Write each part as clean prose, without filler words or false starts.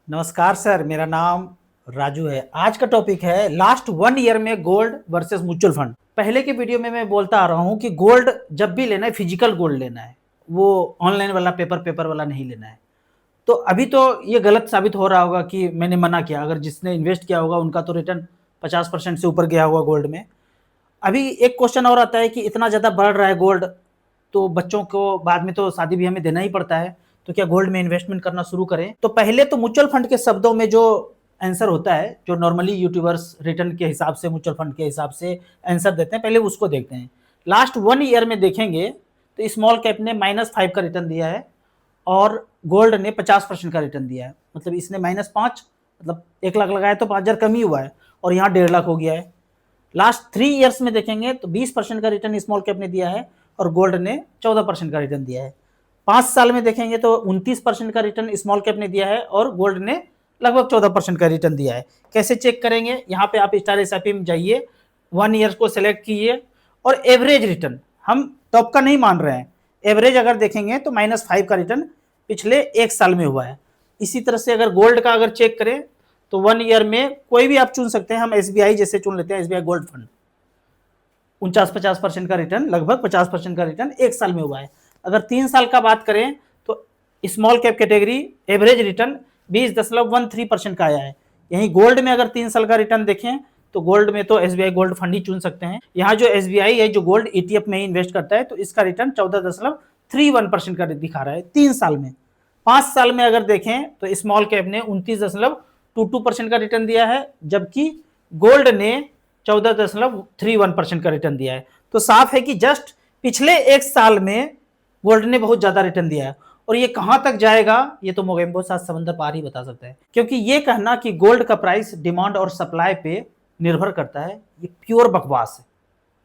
नमस्कार सर, मेरा नाम राजू है। आज का टॉपिक है लास्ट 1 ईयर में गोल्ड वर्सेस म्यूचुअल फंड। पहले के वीडियो में मैं बोलता आ रहा हूं कि गोल्ड जब भी लेना है फिजिकल गोल्ड लेना है, वो ऑनलाइन वाला पेपर वाला नहीं लेना है। तो अभी तो ये गलत साबित हो रहा होगा कि मैंने मना किया। अगर जिसने इन्वेस्ट किया होगा उनका तो रिटर्न 50% से ऊपर गया होगा गोल्ड में। अभी एक क्वेश्चन और आता है कि इतना ज़्यादा बढ़ रहा है गोल्ड, तो बच्चों को बाद में तो शादी भी हमें देना ही पड़ता है, तो क्या गोल्ड में इन्वेस्टमेंट करना शुरू करें? तो पहले तो म्यूचुअल फंड के शब्दों में जो आंसर होता है, जो नॉर्मली यूट्यूबर्स रिटर्न के हिसाब से म्यूचुअल फंड के हिसाब से आंसर देते हैं, पहले उसको देखते हैं। लास्ट 1 ईयर में देखेंगे तो स्मॉल कैप ने -5 का रिटर्न दिया है और गोल्ड ने 50% का रिटर्न दिया है। मतलब इसने -5, मतलब 1 लाख लगाया तो 5,000 कम ही हुआ है, और यहाँ 1.5 लाख हो गया है। लास्ट 3 ईयर्स में देखेंगे तो 20% का रिटर्न स्मॉल कैप ने दिया है और गोल्ड ने 14% का रिटर्न दिया है। 5 साल में देखेंगे तो 29% का रिटर्न स्मॉल कैप ने दिया है और गोल्ड ने लगभग 14% का रिटर्न दिया है। कैसे चेक करेंगे? यहाँ पे आप स्टार एसआईपी में जाइए, 1 ईयर को सिलेक्ट कीजिए और एवरेज रिटर्न, हम टॉप का नहीं मान रहे हैं, एवरेज अगर देखेंगे तो -5 का रिटर्न पिछले 1 साल में हुआ है। इसी तरह से अगर गोल्ड का अगर चेक करें तो 1 ईयर में कोई भी आप चुन सकते हैं। हम एसबीआई जैसे चुन लेते हैं, एसबीआई गोल्ड फंड, 49-50% का रिटर्न, लगभग 50% का रिटर्न 1 साल में हुआ है। अगर 3 साल का बात करें तो small cap category average return 20.13% का आया है। यहीं गोल्ड में अगर 3 साल का रिटर्न देखें तो गोल्ड में तो एसबीआई गोल्ड फंड ही चुन सकते हैं। यहाँ जो एसबीआई है जो गोल्ड ईटीएफ में ही इन्वेस्ट करता है, तो इसका रिटर्न 14.31% का दिखा रहा है 3 साल में। 5 साल में अगर देखें तो स्मॉल कैप ने 29.22% का रिटर्न दिया है, जबकि गोल्ड ने 14.31% का रिटर्न दिया है। तो साफ है कि जस्ट पिछले 1 साल में गोल्ड ने बहुत ज्यादा रिटर्न दिया है, और ये कहां तक जाएगा ये तो मोगेम्बो 7 समंदर पार ही बता सकता है। क्योंकि ये कहना कि गोल्ड का प्राइस डिमांड और सप्लाई पे निर्भर करता है, ये प्योर बकवास है।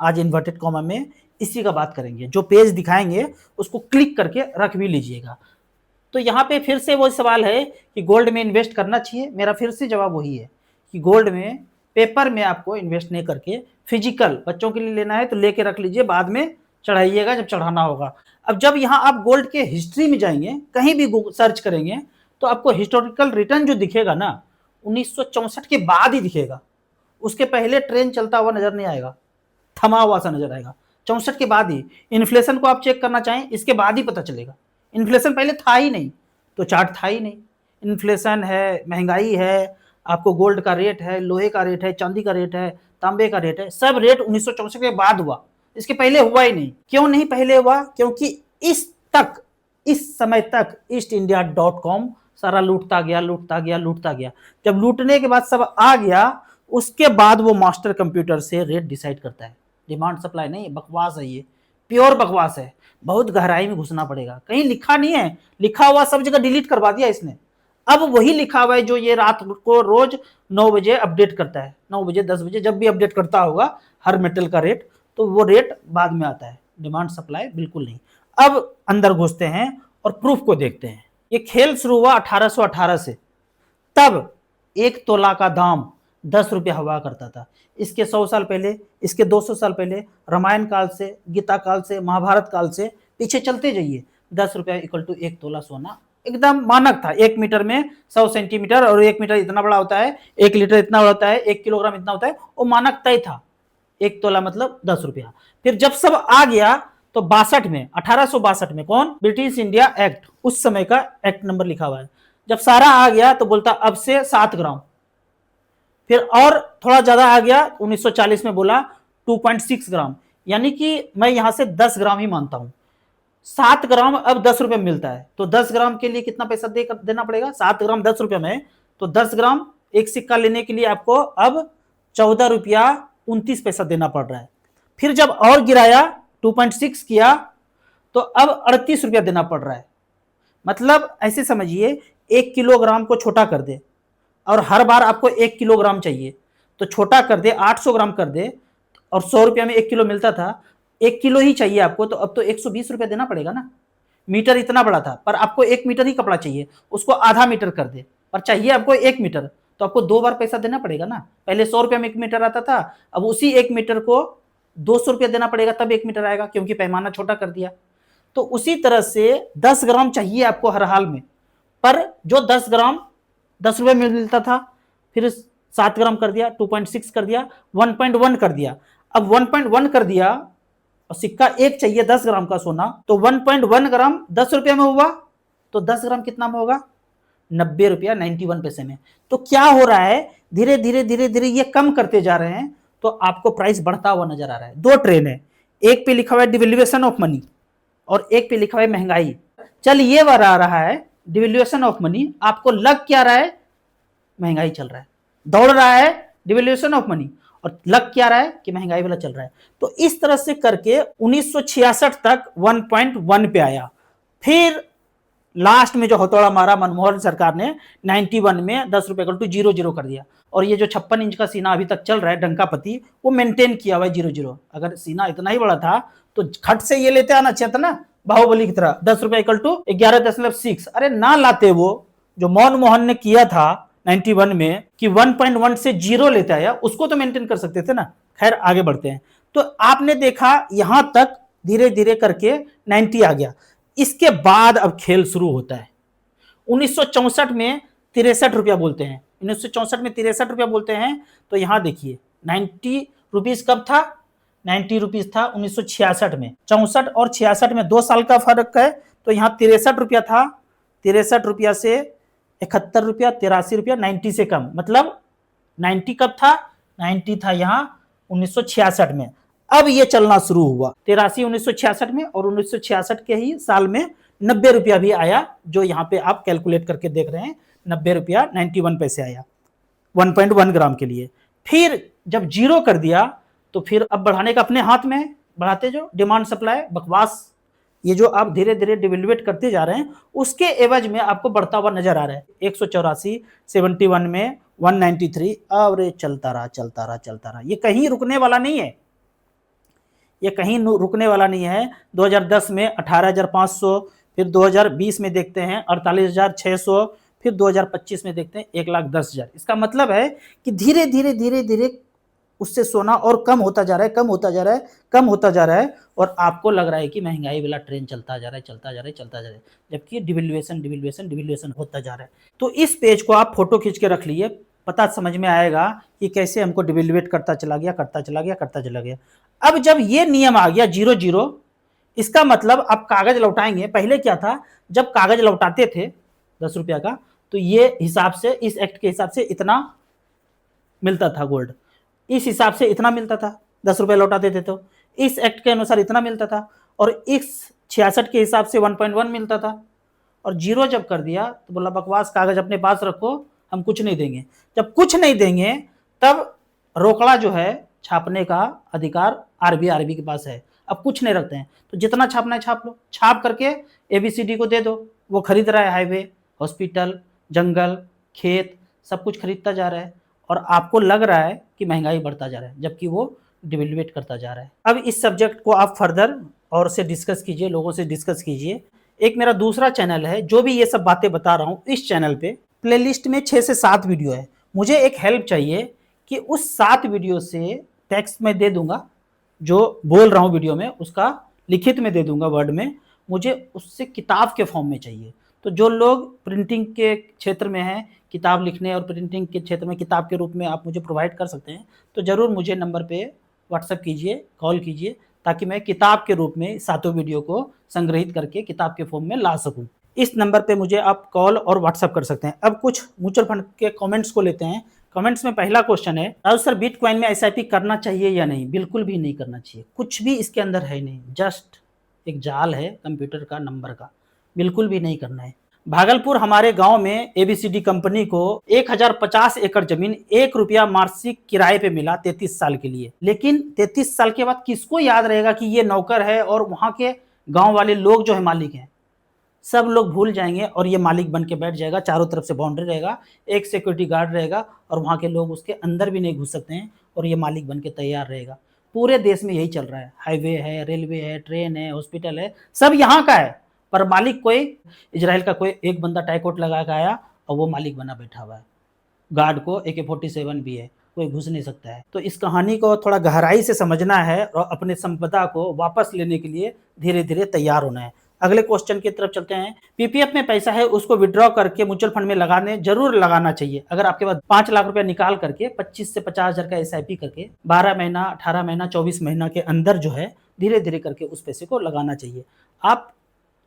आज इन्वर्टेड कॉमा में इसी का बात करेंगे। जो पेज दिखाएंगे उसको क्लिक करके रख भी लीजिएगा। तो यहाँ पे फिर से वो सवाल है कि गोल्ड में इन्वेस्ट करना चाहिए। मेरा फिर से जवाब वही है कि गोल्ड में पेपर में आपको इन्वेस्ट नहीं करके फिजिकल, बच्चों के लिए लेना है तो लेके रख लीजिए, बाद में चढ़ाइएगा जब चढ़ाना होगा। अब जब यहाँ आप गोल्ड के हिस्ट्री में जाएंगे, कहीं भी सर्च करेंगे तो आपको हिस्टोरिकल रिटर्न जो दिखेगा ना, 1964 के बाद ही दिखेगा। उसके पहले ट्रेन चलता हुआ नजर नहीं आएगा, थमा हुआ सा नजर आएगा। 64 के बाद ही इन्फ्लेशन को आप चेक करना चाहें, इसके बाद ही पता चलेगा। इन्फ्लेशन पहले था ही नहीं, तो चार्ट था ही नहीं। इन्फ्लेशन है, महंगाई है, आपको गोल्ड का रेट है, लोहे का रेट है, चांदी का रेट है, तांबे का रेट है, सब रेट 1964 के बाद हुआ, इसके पहले हुआ ही नहीं। क्यों नहीं पहले हुआ? क्योंकि इस समय तक ईस्ट इंडिया.com सारा लूटता गया। जब लूटने के बाद सब आ गया, उसके बाद वो मास्टर कंप्यूटर से रेट डिसाइड करता है। डिमांड सप्लाई नहीं, बकवास है, ये प्योर बकवास है। बहुत गहराई में घुसना पड़ेगा, कहीं लिखा नहीं है, लिखा हुआ सब जगह डिलीट करवा दिया इसने। अब वही लिखा हुआ है जो ये रात को रोज 9 बजे अपडेट करता है, 9 बजे 10 बजे जब भी अपडेट करता होगा हर मेटल का रेट, तो वो रेट बाद में आता है। डिमांड सप्लाई बिल्कुल नहीं। अब अंदर घुसते हैं और प्रूफ को देखते हैं। ये खेल शुरू हुआ 1818 से। तब 1 तोला का दाम 10 रुपया हुआ करता था। इसके 100 साल पहले, इसके 200 साल पहले, रामायण काल से, गीता काल से, महाभारत काल से पीछे चलते जाइए, 10 रुपया इक्वल टू 1 तोला सोना एकदम मानक था। 1 मीटर में 100 सेंटीमीटर, और 1 मीटर इतना बड़ा होता है, 1 लीटर इतना बड़ा होता है, 1 किलोग्राम इतना होता है, वो मानक तय था। 1 तोला मतलब 10 रुपया। फिर जब सब आ गया तो 62 में, 1862 में, कौन? ब्रिटिश इंडिया एक्ट, उस समय का एक्ट नंबर लिखा हुआ है। जब सारा आ गया तो बोलता अब से 7 ग्राम। फिर और थोड़ा ज्यादा आ गया, 1940 में बोला 2.6 ग्राम, यानी कि मैं यहां से 10 ग्राम ही मानता हूं। 7 ग्राम अब 10 रुपए में मिलता है, तो 10 ग्राम के लिए कितना पैसा देना पड़ेगा? 7 ग्राम 10 रुपए में, तो 10 ग्राम एक सिक्का लेने के लिए आपको अब 14 रुपया 29 पैसा देना पड़ रहा है। फिर जब और गिराया, 2.6 किया, तो अब 38 रुपया देना पड़ रहा है। मतलब ऐसे समझिए, 1 किलोग्राम को छोटा कर दे, और हर बार आपको 1 किलोग्राम चाहिए, तो छोटा कर दे, 800 ग्राम कर दे, और 100 रुपया में 1 किलो मिलता था, 1 किलो ही चाहिए आपको, तो अब तो 120 रुपया देना पड़ेगा ना। मीटर इतना बड़ा था, पर आपको 1 मीटर ही कपड़ा चाहिए, उसको आधा मीटर कर दे, पर चाहिए आपको 1 मीटर, तो आपको 2 बार पैसा देना पड़ेगा ना। पहले 100 रुपया में 1 मीटर आता था, अब उसी 1 मीटर को 200 रुपया देना पड़ेगा, तब 1 मीटर आएगा, क्योंकि पैमाना छोटा कर दिया। तो उसी तरह से 10 ग्राम चाहिए आपको हर हाल में, पर जो 10 ग्राम 10 रुपये में मिलता था, फिर 7 ग्राम कर दिया, 2.6 कर दिया, 1.1 कर दिया। अब 1.1 कर दिया और सिक्का एक चाहिए 10 ग्राम का सोना, तो 1.1 ग्राम 10 रुपये में हुआ, तो 10 ग्राम कितना में होगा? 90 रुपया 91 पैसे में। तो क्या हो रहा है, धीरे धीरे धीरे धीरे ये कम करते जा रहे हैं, तो आपको प्राइस बढ़ता हुआ नजर आ रहा है। दो ट्रेन है, एक पे लिखा हुआ है डिवेल्युएशन ऑफ मनी और एक पे लिखा हुआ है महंगाई। चल ये बार आ रहा है डिवेल्युएशन ऑफ मनी, आपको लग क्या रहा है? महंगाई चल रहा है, दौड़ रहा है डिवेल्युएशन ऑफ मनी, और लग क्या रहा है कि महंगाई वाला चल रहा है। तो इस तरह से करके 1966 तक 1.1 पे आया। फिर लास्ट में जो हथौड़ा मारा मनमोहन सरकार ने 91 में 10 रुपए का 0 कर दिया, और ये जो 56 इंच का सीना अभी तक चल रहा है डंकापति, वो मेंटेन किया हुआ है 0। अगर सीना इतना ही बड़ा था तो खट से ये लेते आना चाहिए था ना, बाहुबली की तरह 10 रुपए इक्वल टू 11.6। अरे ना लाते, वो जो मनमोहन ने किया था 91 में कि 1.1 से 0 लेते आया, उसको तो मेंटेन कर सकते थे ना। खैर आगे बढ़ते हैं। तो आपने देखा यहां तक धीरे धीरे करके 90 आ गया। इसके बाद अब खेल शुरू होता है। 1964 में 63 रुपया बोलते हैं, 1964 में 63 रुपया बोलते हैं। तो यहां देखिए 90 रुपीज कब था? 90 रुपीज था 1966 में। 64 और 66 में 2 साल का फर्क है, तो यहाँ 63 रुपया था। 63 रुपया से 71 रुपया, 83 रुपया, 90 से कम, मतलब 90 कब था? 90 था यहाँ 1966 में। अब ये चलना शुरू हुआ 83 1966 में, और 1966 के ही साल में 90 रुपया भी आया, जो यहाँ पे आप कैलकुलेट करके देख रहे हैं, 90 रुपया 91 पैसे आया 1.1 ग्राम के लिए। फिर जब 0 कर दिया तो फिर अब बढ़ाने का अपने हाथ में है, बढ़ाते जो डिमांड सप्लाई बकवास, ये जो आप धीरे धीरे डिवेल्युएट करते जा रहे हैं, उसके एवज में आपको बढ़ता हुआ नजर आ रहा है। 184, 71 में 193, और चलता रहा चलता रहा चलता रहा। ये कहीं रुकने वाला नहीं है, ये कहीं रुकने वाला नहीं है। 2010 में 18,500, फिर 2020 में देखते हैं 48,600, फिर 2025 में देखते हैं 1,10,000। इसका मतलब है कि धीरे धीरे धीरे धीरे उससे सोना और कम होता जा रहा है, कम होता जा रहा है, कम होता जा रहा है, और आपको लग रहा है कि महंगाई वाला ट्रेन चलता जा रहा है, चलता जा रहा है, चलता जा रहा है, जबकि डिवेल्युएशन डिवेल्युएशन डिवेल्युएशन होता जा रहा है। तो इस पेज को आप फोटो खींच के रख लिए, पता समझ में आएगा कि कैसे हमको डिवेल्युएट करता चला गया, करता चला गया, करता चला गया। अब जब ये नियम आ गया 0, इसका मतलब अब कागज लौटाएंगे। पहले क्या था, जब कागज लौटाते थे 10 रुपया का, तो ये हिसाब से, इस एक्ट के हिसाब से इतना मिलता था गोल्ड, इस हिसाब से इतना मिलता था। 10 रुपये लौटाते थे तो इस एक्ट के अनुसार इतना मिलता था, और इस 66 के हिसाब से 1.1 मिलता था। और 0 जब कर दिया तो बोला बकवास, कागज अपने पास रखो, हम कुछ नहीं देंगे। जब कुछ नहीं देंगे तब रोकड़ा जो है छापने का अधिकार आरबी के पास है। अब कुछ नहीं रखते हैं तो जितना छापना है छाप लो, छाप करके ABCD को दे दो। वो खरीद रहा है हाईवे, हॉस्पिटल, जंगल, खेत, सब कुछ खरीदता जा रहा है, और आपको लग रहा है कि महंगाई बढ़ता जा रहा है, जबकि वो डिवेल्युएट करता जा रहा है। अब इस सब्जेक्ट को आप फर्दर और से डिस्कस कीजिए, लोगों से डिस्कस कीजिए। एक मेरा दूसरा चैनल है, जो भी ये सब बातें बता रहा हूँ, इस चैनल पे प्लेलिस्ट में 6 से 7 वीडियो है। मुझे एक हेल्प चाहिए कि उस 7 वीडियो से टेक्स्ट में दे दूंगा, जो बोल रहा हूँ वीडियो में उसका लिखित में दे दूंगा वर्ड में, मुझे उससे किताब के फॉर्म में चाहिए। तो जो लोग प्रिंटिंग के क्षेत्र में हैं, किताब लिखने और प्रिंटिंग के क्षेत्र में किताब के रूप में आप मुझे प्रोवाइड कर सकते हैं, तो ज़रूर मुझे नंबर पे व्हाट्सएप कीजिए, कॉल कीजिए, ताकि मैं किताब के रूप में 7 वीडियो को संग्रहित करके किताब के फॉर्म में ला सकूं। इस नंबर पे मुझे आप कॉल और व्हाट्सएप कर सकते हैं। अब कुछ म्यूचुअल फंड के कमेंट्स को लेते हैं। कमेंट्स में पहला क्वेश्चन है, राजू सर बिटकॉइन में SIP करना चाहिए या नहीं? बिल्कुल भी नहीं करना चाहिए, कुछ भी इसके अंदर है नहीं, जस्ट एक जाल है कंप्यूटर का नंबर का, बिल्कुल भी नहीं करना है। भागलपुर हमारे गांव में ABCD कंपनी को 1050 एकड़ जमीन 1 रुपया मासिक किराए पे मिला 33 साल के लिए। लेकिन 33 साल के बाद किसको याद रहेगा कि ये नौकर है और वहां के गांव वाले लोग जो है मालिक हैं? सब लोग भूल जाएंगे और ये मालिक बन के बैठ जाएगा। चारों तरफ से बाउंड्री रहेगा, एक सिक्योरिटी गार्ड रहेगा, और वहाँ के लोग उसके अंदर भी नहीं घुस सकते हैं, और ये मालिक बन के तैयार रहेगा। पूरे देश में यही चल रहा है, हाईवे है, रेलवे है, ट्रेन है, हॉस्पिटल है, सब यहाँ का है, पर मालिक कोई इजराइल का कोई एक बंदा टाइकोट लगा के आया और वो मालिक बना बैठा हुआ है। गार्ड को AK-47 भी है, कोई घुस नहीं सकता है। तो इस कहानी को थोड़ा गहराई से समझना है और अपने संपदा को वापस लेने के लिए धीरे धीरे तैयार होना है। अगले क्वेश्चन की तरफ चलते हैं। पीपीएफ में पैसा है उसको विड्रॉ करके म्यूचुअल फंड में जरूर लगाना चाहिए। अगर आपके पास 5 लाख रुपया निकाल करके 25 से 50,000 का एसआईपी करके 12 महीना, 18 महीना, 24 महीना के अंदर जो है धीरे धीरे करके उस पैसे को लगाना चाहिए। आप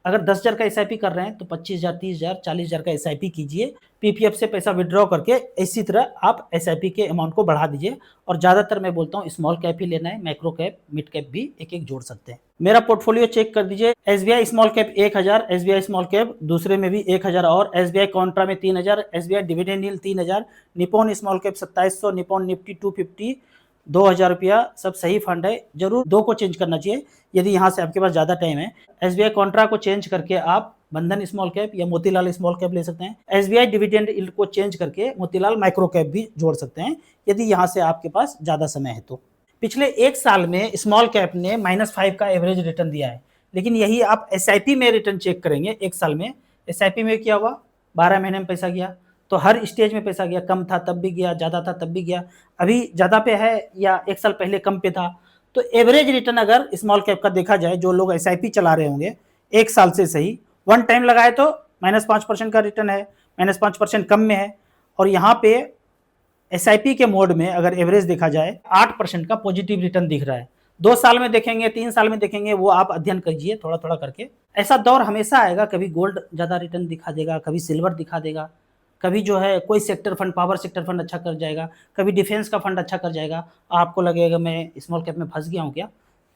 अगर 10,000 का एसआईपी कर रहे हैं तो 25,000, 30,000, 40,000 का एसआईपी कीजिए। पीपीएफ से पैसा विड्रॉ करके इसी तरह आप एसआईपी के अमाउंट को बढ़ा दीजिए। और ज़्यादातर मैं बोलता हूँ स्मॉल कैप ही लेना है, माइक्रो कैप, मिड कैप भी एक एक जोड़ सकते हैं। मेरा पोर्टफोलियो चेक कर दीजिए। SBI small cap 1,000, SBI small cap दूसरे में भी 1,000 और एसबीआई कॉन्ट्रा में 3,000, SBI dividend yield 3,000, Nippon small cap 2700, Nippon Nifty 250, 2,000 रुपया, सब सही फंड है। जरूर 2 को चेंज करना चाहिए यदि यहाँ से आपके पास ज़्यादा टाइम है। एसबीआई कॉन्ट्रा को चेंज करके आप बंधन स्मॉल कैप या मोतीलाल स्मॉल कैप ले सकते हैं। एसबीआई डिविडेंड यील्ड को चेंज करके मोतीलाल माइक्रो कैप भी जोड़ सकते हैं यदि यहाँ से आपके पास ज़्यादा समय है तो। पिछले 1 साल में स्मॉल कैप ने -5 का एवरेज रिटर्न दिया है, लेकिन यही आप एसआईपी में रिटर्न चेक करेंगे 1 साल में। एसआईपी में क्या हुआ, 12 महीने में पैसा गया, तो हर स्टेज में पैसा गया। कम था तब भी गया, ज़्यादा था तब भी गया। अभी ज़्यादा पे है या 1 साल पहले कम पे था, तो एवरेज रिटर्न अगर स्मॉल कैप का देखा जाए, जो लोग एसआईपी चला रहे होंगे 1 साल से सही, 1 टाइम लगाए तो -5% का रिटर्न है, -5% कम में है। और यहाँ पे एसआईपी के मोड में अगर एवरेज देखा जाए 8% का पॉजिटिव रिटर्न दिख रहा है। 2 साल में देखेंगे, 3 साल में देखेंगे, वो आप अध्ययन कीजिए थोड़ा थोड़ा करके। ऐसा दौर हमेशा आएगा, कभी गोल्ड ज़्यादा रिटर्न दिखा देगा, कभी सिल्वर दिखा देगा, कभी जो है कोई sector fund, power sector fund अच्छा कर जाएगा, कभी डिफेंस का फंड अच्छा कर जाएगा। आपको लगेगा मैं स्मॉल कैप में फंस गया हूँ क्या?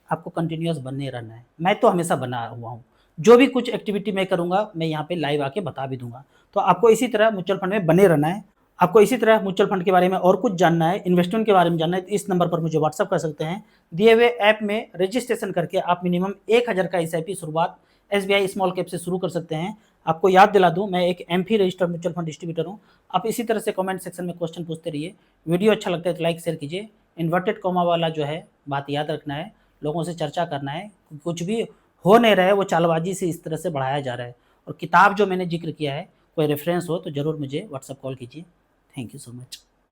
आपको कंटिन्यूअस बनने रहना है। मैं तो हमेशा बना हुआ हूँ, जो भी कुछ एक्टिविटी मैं करूँगा मैं यहाँ पे लाइव आके बता भी दूंगा। तो आपको इसी तरह म्यूचुअल फंड में बने रहना है। आपको इसी तरह म्यूचुअल फंड के बारे में और कुछ जानना है, इन्वेस्टमेंट के बारे में जानना है, तो इस नंबर पर मुझे व्हाट्सअप कर सकते हैं। दिए हुए ऐप में रजिस्ट्रेशन करके आप मिनिमम 1,000 का एसआईपी शुरुआत एसबीआई स्मॉल कैप से शुरू कर सकते हैं। आपको याद दिला दूं, मैं एक AMFI registered mutual fund distributor हूं। आप इसी तरह से कमेंट सेक्शन में क्वेश्चन पूछते रहिए। वीडियो अच्छा लगता है तो लाइक शेयर कीजिए। इन्वर्टेड कॉमा वाला जो है बात याद रखना है, लोगों से चर्चा करना है। कुछ भी हो नहीं रहा है वो चालबाजी से इस तरह से बढ़ाया जा रहा है। और किताब जो मैंने जिक्र किया है, कोई रेफरेंस हो तो ज़रूर मुझे व्हाट्सअप कॉल कीजिए। Thank you so much.